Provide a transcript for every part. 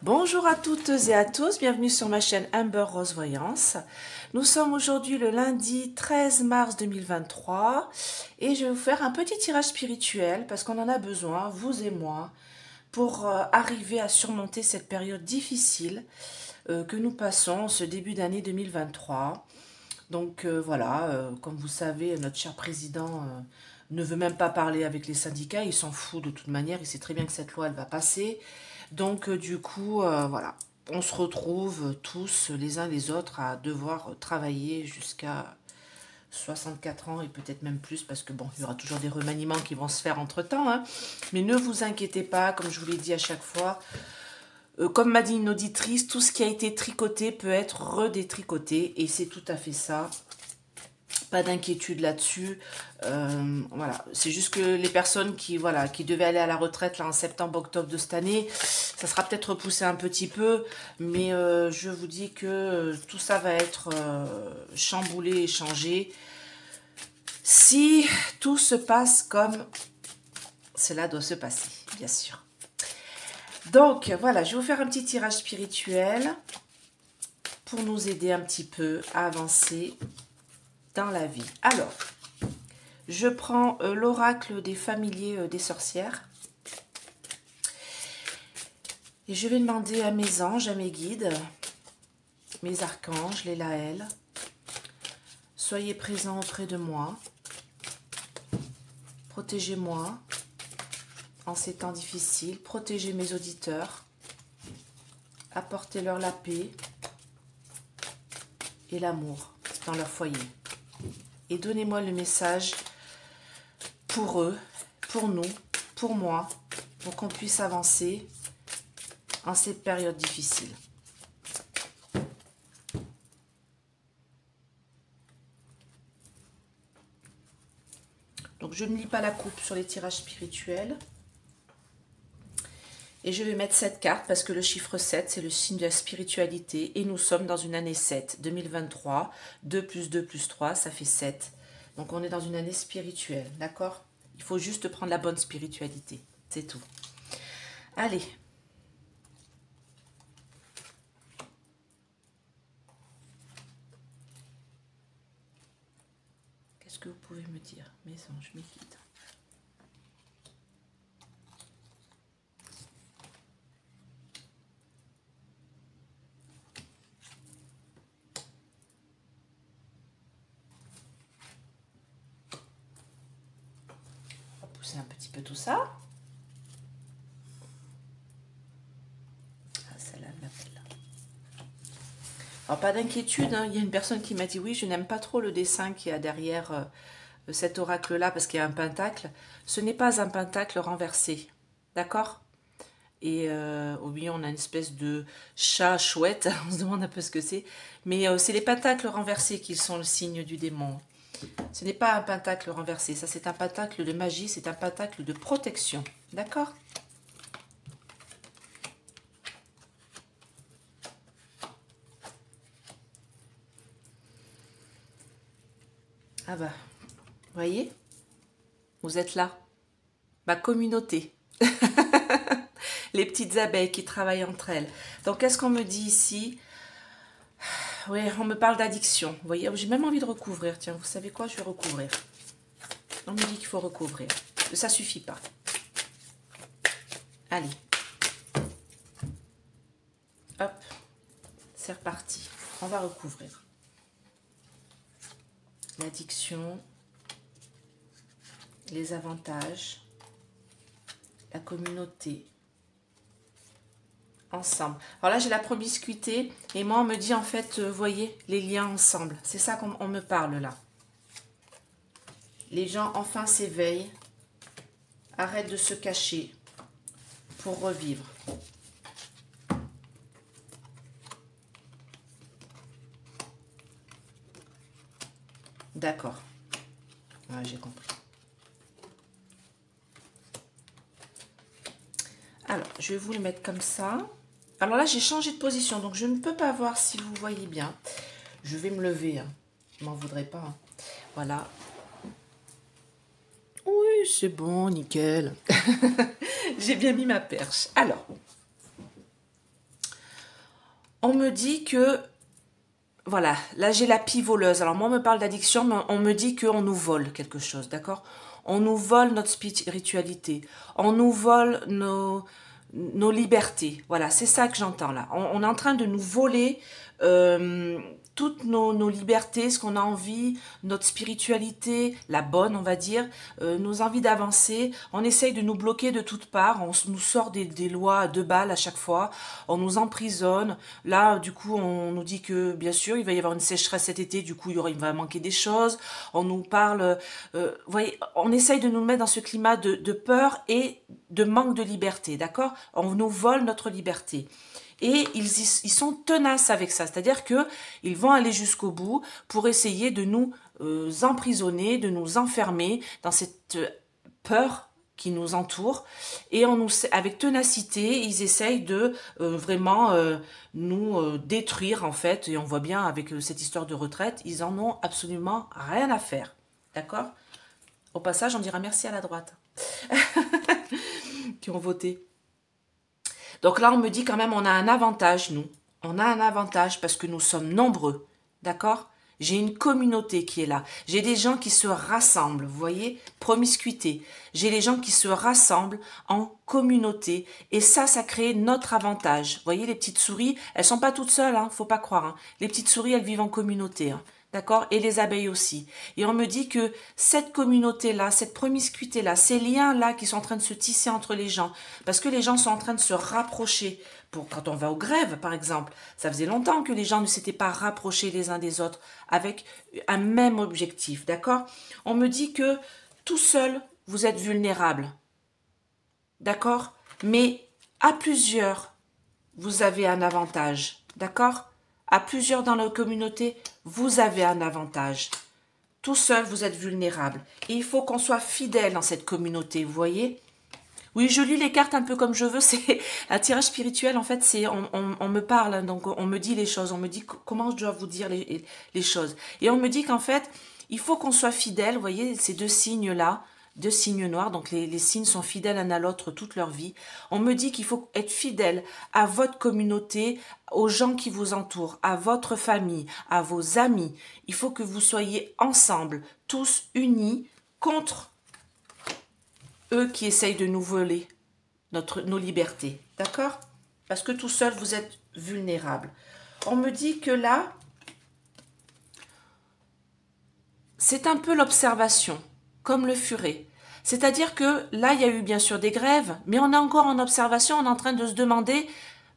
Bonjour à toutes et à tous, bienvenue sur ma chaîne Amber Rose Voyance. Nous sommes aujourd'hui le lundi 13 mars 2023 et je vais vous faire un petit tirage spirituel parce qu'on en a besoin, vous et moi, pour arriver à surmonter cette période difficile que nous passons ce début d'année 2023. Donc voilà, comme vous savez, notre cher président ne veut même pas parler avec les syndicats, il s'en fout de toute manière, il sait très bien que cette loi elle va passer. Donc du coup, voilà, on se retrouve tous les uns les autres à devoir travailler jusqu'à 64 ans et peut-être même plus parce que bon, il y aura toujours des remaniements qui vont se faire entre-temps, hein. Mais ne vous inquiétez pas, comme je vous l'ai dit à chaque fois, comme m'a dit une auditrice, tout ce qui a été tricoté peut être redétricoté et c'est tout à fait ça. Pas d'inquiétude là-dessus. Voilà, c'est juste que les personnes qui devaient aller à la retraite là en septembre-octobre de cette année, ça sera peut-être repoussé un petit peu, mais je vous dis que tout ça va être chamboulé et changé si tout se passe comme cela doit se passer, bien sûr. Donc voilà, je vais vous faire un petit tirage spirituel pour nous aider un petit peu à avancer dans la vie. Alors, je prends l'oracle des familiers des sorcières et je vais demander à mes anges, à mes guides, mes archanges, les Laëls, soyez présents auprès de moi, protégez-moi en ces temps difficiles, protégez mes auditeurs, apportez-leur la paix et l'amour dans leur foyer. Et donnez-moi le message pour eux, pour nous, pour moi, pour qu'on puisse avancer en cette période difficile. Donc je ne lis pas la coupe sur les tirages spirituels. Et je vais mettre 7 cartes parce que le chiffre 7, c'est le signe de la spiritualité. Et nous sommes dans une année 7, 2023. 2 plus 2 plus 3, ça fait 7. Donc on est dans une année spirituelle, d'accord? Il faut juste prendre la bonne spiritualité, c'est tout. Allez. Qu'est-ce que vous pouvez me dire, mes anges, mes guides? Un petit peu tout ça. Ah, celle-là, elle m'appelle. Alors, pas d'inquiétude, hein. Il y a une personne qui m'a dit oui, je n'aime pas trop le dessin qu'il y a derrière cet oracle-là parce qu'il y a un pentacle. Ce n'est pas un pentacle renversé, d'accord? Et oui, on a une espèce de chat chouette, on se demande un peu ce que c'est. Mais c'est les pentacles renversés qui sont le signe du démon. Ce n'est pas un pentacle renversé, ça c'est un pentacle de magie, c'est un pentacle de protection. D'accord? Ah bah, vous voyez? Vous êtes là. Ma communauté. Les petites abeilles qui travaillent entre elles. Donc, qu'est-ce qu'on me dit ici? Oui, on me parle d'addiction. Vous voyez, j'ai même envie de recouvrir. Tiens, vous savez quoi? Je vais recouvrir. On me dit qu'il faut recouvrir. Ça suffit pas. Allez. Hop. C'est reparti. On va recouvrir. L'addiction. Les avantages. La communauté. Ensemble. Alors là, j'ai la promiscuité et moi, on me dit en fait, voyez, les liens ensemble. C'est ça qu'on me parle là. Les gens enfin s'éveillent, arrêtent de se cacher pour revivre. D'accord. Ouais, j'ai compris. Alors, je vais vous le mettre comme ça. Alors là, j'ai changé de position, donc je ne peux pas voir si vous voyez bien. Je vais me lever, hein. Je m'en voudrais pas, hein. Voilà. Oui, c'est bon, nickel. J'ai bien mis ma perche. Alors, On me dit que, voilà, là j'ai la pie voleuse. Alors moi on me parle d'addiction, mais on me dit qu'on nous vole quelque chose, d'accord? On nous vole notre spiritualité, on nous vole nos libertés. Voilà, c'est ça que j'entends là. On est en train de nous voler euh, toutes nos libertés, ce qu'on a envie, notre spiritualité, la bonne, on va dire, nos envies d'avancer. On essaye de nous bloquer de toutes parts. On nous sort des lois à 2 balles à chaque fois. On nous emprisonne. Là, du coup, on nous dit que, bien sûr, il va y avoir une sécheresse cet été. Du coup, il va manquer des choses. On nous parle... vous voyez, on essaye de nous mettre dans ce climat de peur et de manque de liberté, d'accord? On nous vole notre liberté. Et ils sont tenaces avec ça, c'est-à-dire que ils vont aller jusqu'au bout pour essayer de nous emprisonner, de nous enfermer dans cette peur qui nous entoure, et avec ténacité, ils essayent de vraiment nous détruire en fait, et on voit bien avec cette histoire de retraite, ils en ont absolument rien à faire, d'accord? Au passage, on dira merci à la droite qui ont voté. Donc là, on me dit quand même, on a un avantage, nous. On a un avantage parce que nous sommes nombreux, d'accord? J'ai une communauté qui est là. J'ai des gens qui se rassemblent, vous voyez? Promiscuité. J'ai les gens qui se rassemblent en communauté. Et ça crée notre avantage. Vous voyez, les petites souris, elles sont pas toutes seules, hein, faut pas croire. Hein. Les petites souris, elles vivent en communauté. Hein. D'accord? Et les abeilles aussi. Et on me dit que cette communauté-là, cette promiscuité-là, ces liens-là qui sont en train de se tisser entre les gens, parce que les gens sont en train de se rapprocher. Quand on va aux grèves, par exemple, ça faisait longtemps que les gens ne s'étaient pas rapprochés les uns des autres avec un même objectif, d'accord? On me dit que tout seul, vous êtes vulnérable, d'accord? Mais à plusieurs, vous avez un avantage, d'accord? À plusieurs dans la communauté, vous avez un avantage. Tout seul, vous êtes vulnérable. Et il faut qu'on soit fidèle dans cette communauté, vous voyez? Oui, je lis les cartes un peu comme je veux. C'est un tirage spirituel, en fait, c'est on me parle, donc on me dit les choses. On me dit comment je dois vous dire les choses. Et on me dit qu'en fait, il faut qu'on soit fidèle. Vous voyez, ces 2 signes-là, 2 signes noirs, donc les signes sont fidèles l'un à l'autre toute leur vie. On me dit qu'il faut être fidèle à votre communauté, aux gens qui vous entourent, à votre famille, à vos amis. Il faut que vous soyez ensemble, tous unis contre eux qui essayent de nous voler nos libertés. D'accord? Parce que tout seul, vous êtes vulnérable. On me dit que là, c'est un peu l'observation, comme le furet. C'est-à-dire que là, il y a eu bien sûr des grèves, mais on est encore en observation, on est en train de se demander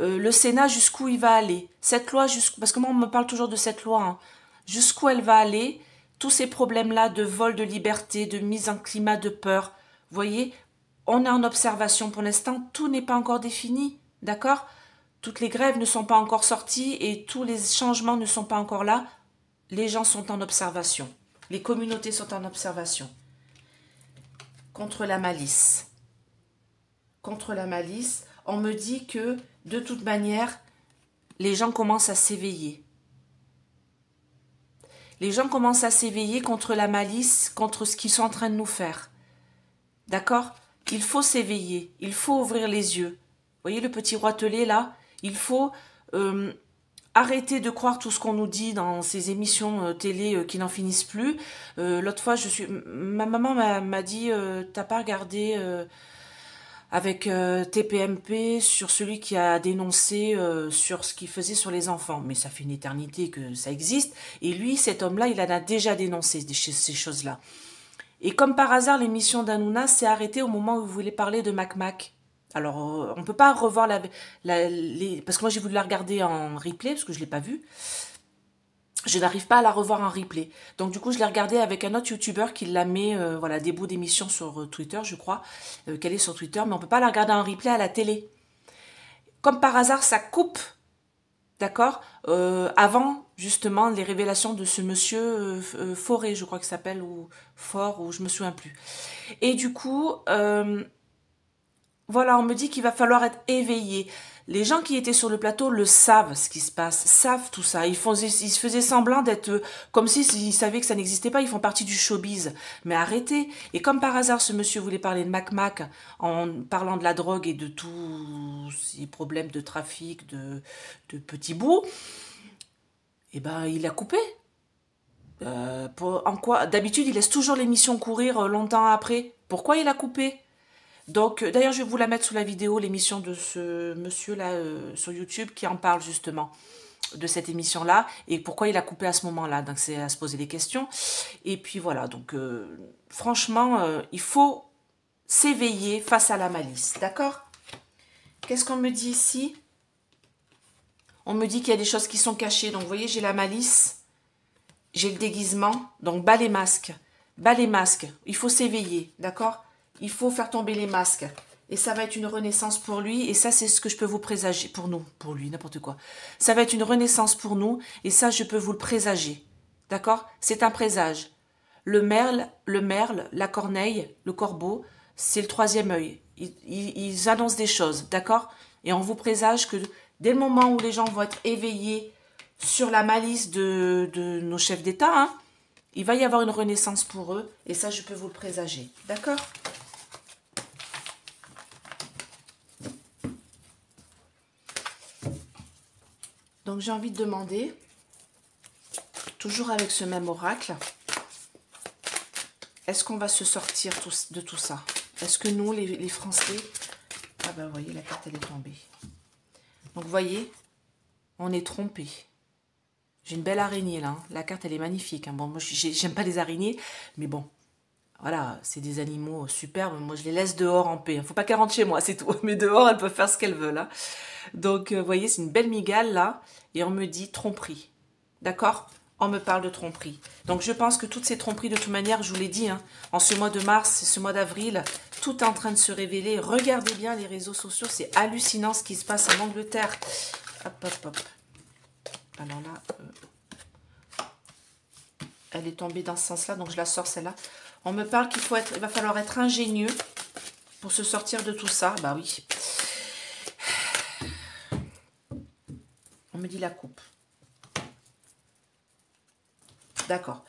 le Sénat jusqu'où il va aller. Cette loi, parce que moi, on me parle toujours de cette loi, hein, jusqu'où elle va aller, tous ces problèmes-là de vol de liberté, de mise en climat de peur, vous voyez, on est en observation pour l'instant, tout n'est pas encore défini, d'accord? Toutes les grèves ne sont pas encore sorties et tous les changements ne sont pas encore là. Les gens sont en observation. Les communautés sont en observation. Contre la malice. Contre la malice, on me dit que, de toute manière, les gens commencent à s'éveiller. Les gens commencent à s'éveiller contre la malice, contre ce qu'ils sont en train de nous faire. D'accord? Il faut s'éveiller, il faut ouvrir les yeux. Vous voyez le petit roitelet là? Il faut arrêter de croire tout ce qu'on nous dit dans ces émissions télé qui n'en finissent plus. L'autre fois, ma maman m'a dit t'as pas regardé avec TPMP sur celui qui a dénoncé sur ce qu'il faisait sur les enfants. Mais ça fait une éternité que ça existe. Et lui, cet homme-là, il en a déjà dénoncé ces choses-là. Et comme par hasard, l'émission d'Hanouna s'est arrêtée au moment où vous voulez parler de Mac Mac. Alors, on ne peut pas revoir parce que moi, j'ai voulu la regarder en replay, parce que je ne l'ai pas vue. Je n'arrive pas à la revoir en replay. Donc, du coup, je l'ai regardée avec un autre youtubeur qui la met, voilà, des bouts d'émissions sur Twitter, je crois, qu'elle est sur Twitter, mais on ne peut pas la regarder en replay à la télé. Comme par hasard, ça coupe, d'accord, avant, justement, les révélations de ce monsieur Forêt, je crois qu'il s'appelle, ou Fort, ou je me souviens plus. Et du coup, Voilà, on me dit qu'il va falloir être éveillé. Les gens qui étaient sur le plateau le savent, ce qui se passe, savent tout ça. Ils se faisaient semblant d'être comme s'ils savaient que ça n'existait pas. Ils font partie du showbiz. Mais arrêtez. Et comme par hasard, ce monsieur voulait parler de Mac Mac en parlant de la drogue et de tous ces problèmes de trafic, de petits bouts. Eh ben, il a coupé. En quoi? D'habitude, il laisse toujours l'émission courir longtemps après. Pourquoi il a coupé? Donc, d'ailleurs, je vais vous la mettre sous la vidéo, l'émission de ce monsieur-là sur YouTube qui en parle justement de cette émission-là et pourquoi il a coupé à ce moment-là. Donc, c'est à se poser des questions. Et puis voilà, donc franchement, il faut s'éveiller face à la malice, d'accord? Qu'est-ce qu'on me dit ici? On me dit qu'il y a des choses qui sont cachées. Donc, vous voyez, j'ai la malice, j'ai le déguisement. Donc, bas les masques. Bas les masques. Il faut s'éveiller, d'accord? Il faut faire tomber les masques. Et ça va être une renaissance pour lui. Et ça, c'est ce que je peux vous présager. Pour nous, pour lui, n'importe quoi. Ça va être une renaissance pour nous. Et ça, je peux vous le présager. D'accord? C'est un présage. Le merle, la corneille, le corbeau, c'est le troisième œil. Ils annoncent des choses. D'accord? Et on vous présage que dès le moment où les gens vont être éveillés sur la malice de nos chefs d'État, hein, il va y avoir une renaissance pour eux. Et ça, je peux vous le présager. D'accord? Donc, j'ai envie de demander, toujours avec ce même oracle, est-ce qu'on va se sortir de tout ça? Est-ce que nous, les Français... Ah ben, vous voyez, la carte, elle est tombée. Donc, vous voyez, on est trompé. J'ai une belle araignée, là. Hein. La carte, elle est magnifique. Hein. Bon, moi, j'aime pas les araignées, mais bon, voilà, c'est des animaux superbes. Moi, je les laisse dehors en paix. Il ne faut pas qu'elles rentrent chez moi, c'est tout. Mais dehors, elles peuvent faire ce qu'elles veulent. Hein. Donc, vous voyez, c'est une belle migale, là. Et on me dit tromperie. D'accord? On me parle de tromperie. Donc, je pense que toutes ces tromperies, de toute manière, je vous l'ai dit, hein, en ce mois de mars, ce mois d'avril, tout est en train de se révéler. Regardez bien les réseaux sociaux. C'est hallucinant ce qui se passe en Angleterre. Hop, hop, hop. Alors là, elle est tombée dans ce sens-là, donc je la sors, celle-là. On me parle il va falloir être ingénieux pour se sortir de tout ça. Bah oui. On me dit la coupe. D'accord.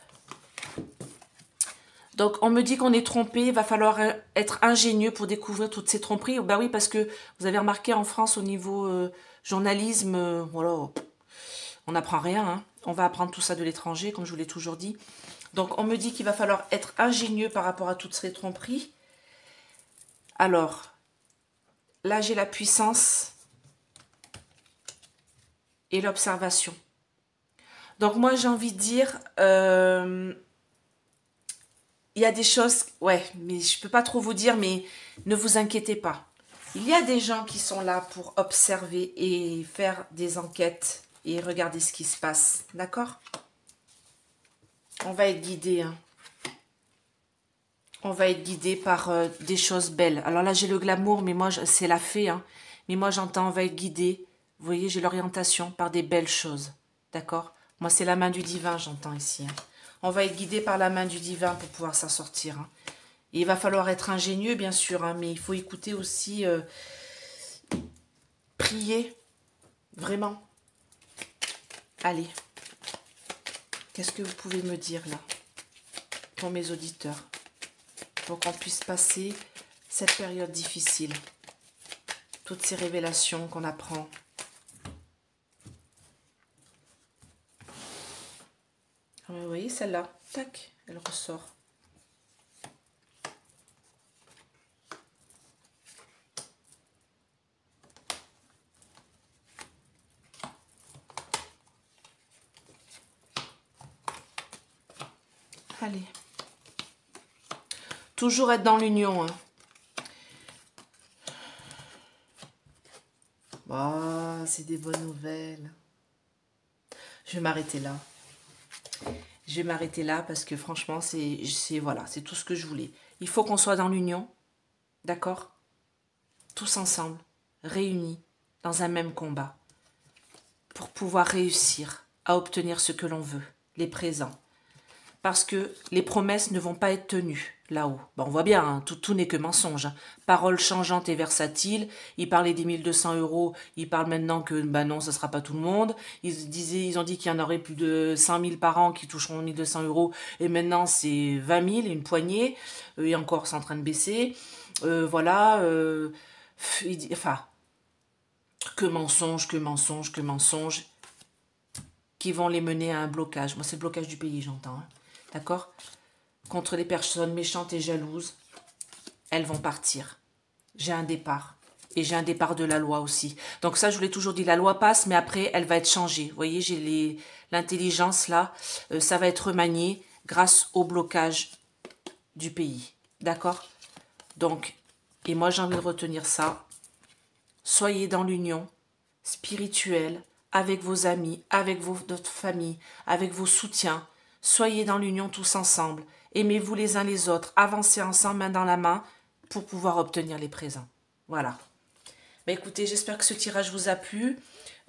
Donc, on me dit qu'on est trompé. Il va falloir être ingénieux pour découvrir toutes ces tromperies. Bah oui, parce que vous avez remarqué en France, au niveau journalisme, voilà, on n'apprend rien. Hein. On va apprendre tout ça de l'étranger, comme je vous l'ai toujours dit. Donc, on me dit qu'il va falloir être ingénieux par rapport à toutes ces tromperies. Alors, là, j'ai la puissance et l'observation. Donc, moi, j'ai envie de dire, il y a des choses, ouais, mais je ne peux pas trop vous dire, mais ne vous inquiétez pas. Il y a des gens qui sont là pour observer et faire des enquêtes et regarder ce qui se passe, d'accord? On va être guidé, hein. On va être guidé par des choses belles. Alors là, j'ai le glamour, mais moi, c'est la fée, hein. Mais moi, j'entends, on va être guidé. Vous voyez, j'ai l'orientation par des belles choses, d'accord? Moi, c'est la main du divin, j'entends ici, hein. On va être guidé par la main du divin pour pouvoir s'en sortir, hein. Et il va falloir être ingénieux, bien sûr, hein, mais il faut écouter aussi, prier, vraiment. Allez, qu'est-ce que vous pouvez me dire, là, pour mes auditeurs, pour qu'on puisse passer cette période difficile, toutes ces révélations qu'on apprend. Vous voyez, celle-là, tac, elle ressort. Allez. Toujours être dans l'union. Hein. Oh, c'est des bonnes nouvelles. Je vais m'arrêter là. Je vais m'arrêter là parce que franchement, voilà, c'est tout ce que je voulais. Il faut qu'on soit dans l'union, d'accord? Tous ensemble, réunis dans un même combat pour pouvoir réussir à obtenir ce que l'on veut, les présents. Parce que les promesses ne vont pas être tenues. là-haut. Bon, on voit bien, hein, tout n'est que mensonge. Hein. Paroles changeantes et versatiles. Il parlait des 1 200 euros. Il parle maintenant que bah non, ce sera pas tout le monde. Ils ont dit qu'il y en aurait plus de 5 000 par an qui toucheront 1 200 euros. Et maintenant, c'est 20 000, une poignée. Et encore, c'est en train de baisser. Voilà. Enfin, que mensonges, que mensonges, que mensonges. Qui vont les mener à un blocage. Moi, c'est le blocage du pays, j'entends. Hein. D'accord? Contre les personnes méchantes et jalouses, elles vont partir. J'ai un départ. Et j'ai un départ de la loi aussi. Donc ça, je vous l'ai toujours dit, la loi passe, mais après, elle va être changée. Vous voyez, j'ai l'intelligence là, ça va être remanié grâce au blocage du pays. D'accord? Donc, et moi, j'ai envie de retenir ça. Soyez dans l'union spirituelle avec vos amis, avec votre famille, avec vos soutiens. Soyez dans l'union tous ensemble. Aimez-vous les uns les autres. Avancez ensemble, main dans la main, pour pouvoir obtenir les présents. Voilà. Bah écoutez, j'espère que ce tirage vous a plu.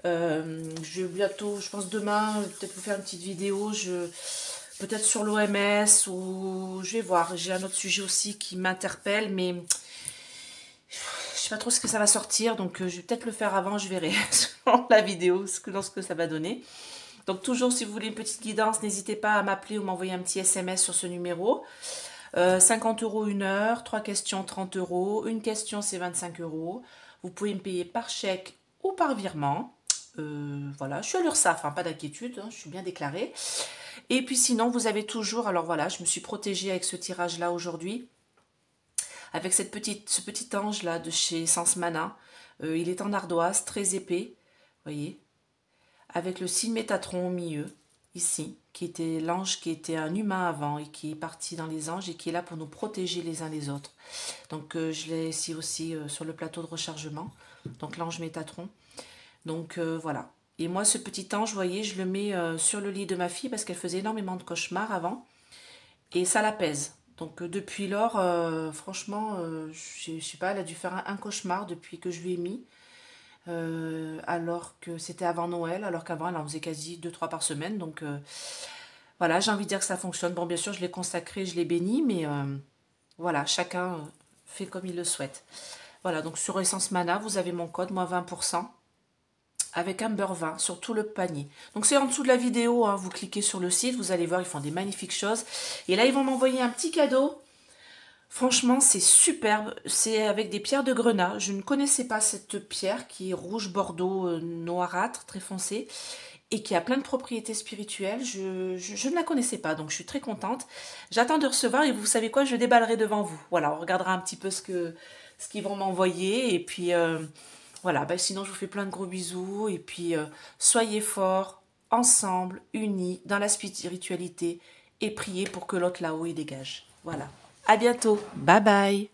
Je vais bientôt, je pense demain, peut-être vous faire une petite vidéo. Peut-être sur l'OMS ou je vais voir. J'ai un autre sujet aussi qui m'interpelle, mais je sais pas trop ce que ça va sortir, donc je vais peut-être le faire avant, je verrai selon la vidéo, ce que ça va donner. Donc toujours, si vous voulez une petite guidance, n'hésitez pas à m'appeler ou m'envoyer un petit SMS sur ce numéro. 50 € 1 heure, 3 questions 30 €, une question c'est 25 €. Vous pouvez me payer par chèque ou par virement. Voilà, je suis à l'URSSAF, hein, pas d'inquiétude, hein, je suis bien déclarée. Et puis sinon, vous avez toujours, alors voilà, je me suis protégée avec ce tirage-là aujourd'hui, avec ce petit ange-là de chez Sens Mana. Il est en ardoise, très épais, voyez, avec le signe Métatron au milieu, ici, qui était l'ange qui était un humain avant et qui est parti dans les anges et qui est là pour nous protéger les uns les autres. Donc je l'ai ici aussi sur le plateau de rechargement, donc l'ange Métatron. Donc voilà. Et moi, ce petit ange, vous voyez, je le mets sur le lit de ma fille parce qu'elle faisait énormément de cauchemars avant. Et ça l'apaise. Donc depuis lors, franchement, je sais pas, elle a dû faire un cauchemar depuis que je lui ai mis. Alors que c'était avant Noël, alors qu'avant elle en faisait quasi 2-3 par semaine. Donc voilà, j'ai envie de dire que ça fonctionne. Bon, bien sûr, je l'ai consacré, je l'ai béni, mais voilà, chacun fait comme il le souhaite. Voilà, donc sur Essence Mana, vous avez mon code, moins 20%. Avec un beurre 20 sur tout le panier. Donc c'est en dessous de la vidéo, hein, vous cliquez sur le site, vous allez voir, ils font des magnifiques choses. Et là, ils vont m'envoyer un petit cadeau. Franchement, c'est superbe. C'est avec des pierres de grenat. Je ne connaissais pas cette pierre qui est rouge bordeaux noirâtre, très foncé, et qui a plein de propriétés spirituelles. Je ne la connaissais pas, donc je suis très contente. J'attends de recevoir et vous savez quoi, je déballerai devant vous. Voilà, on regardera un petit peu ce qu'ils vont m'envoyer. Et puis... voilà, bah sinon je vous fais plein de gros bisous et puis soyez forts, ensemble, unis, dans la spiritualité et priez pour que l'autre là-haut il dégage. Voilà, à bientôt, bye bye.